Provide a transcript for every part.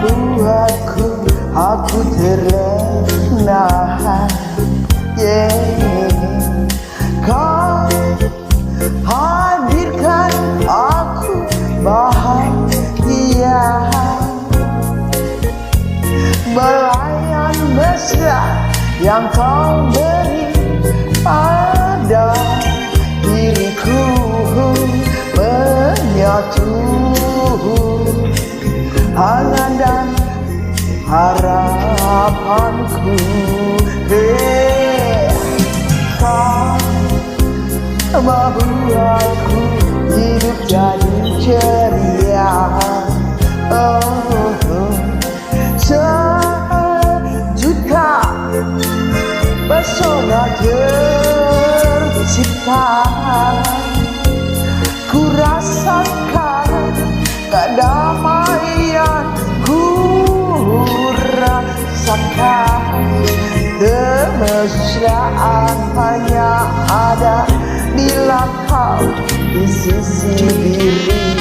membuatku aku terlena. Kau hadirkan aku bahagia, belayan mesra yang kau beri pada diriku, menyatu angan dan harapanku. Kau membuatku hidup jadi ceria. Sejuta pesona tercipta, ku rasakan kedamaian, ku rasakan kemesraan hanya ada bila kau di sisi diri.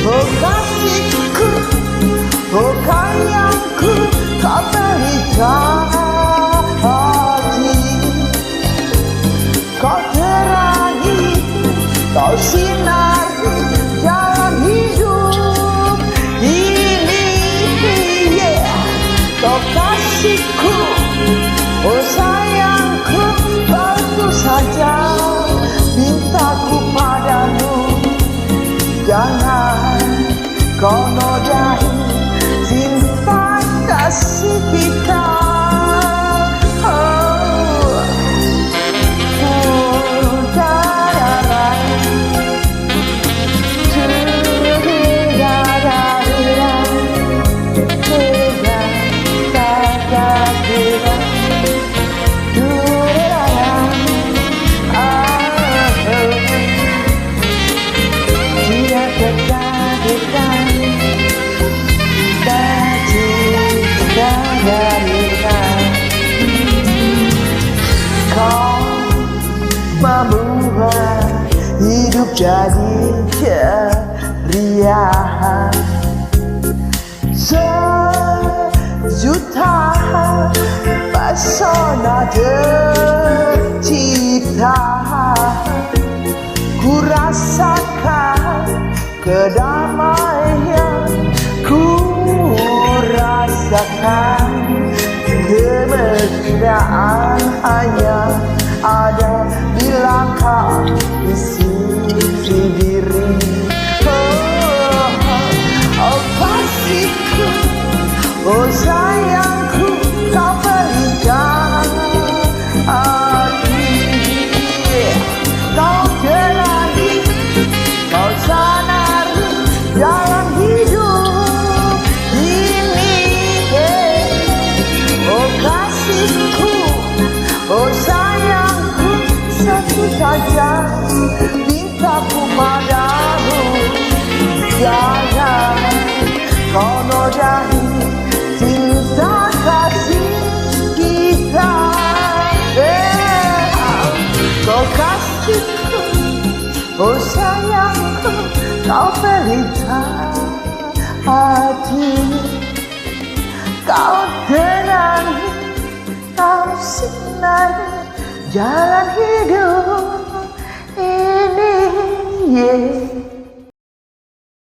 Oh kasihku, oh sayangku, kau pelita hati, kau terangi, kau sinari jalan hidup ini. Kau kasihku, oh sayangku, baru saja mintaku padamu, jangan kau nodai cinta kasih kita. Kau membuat hidup jadi ceria. Sejuta pesona tercipta, ku rasakan kedamaian, ku rasakan kemesraan hanya ada bila kau di sisi diri. Oh kasihku, oh sayangku, kau pelita hati, kau terangi, kau sanari jalan hidup ini. Oh kasihku, oh sayangku, satu saja mintaku padamu, jangan kau nodai cinta kasih kita. Kau kasihku, oh sayangku, kau pelita hati, kau terangi, kau sinari jalan hidup ini.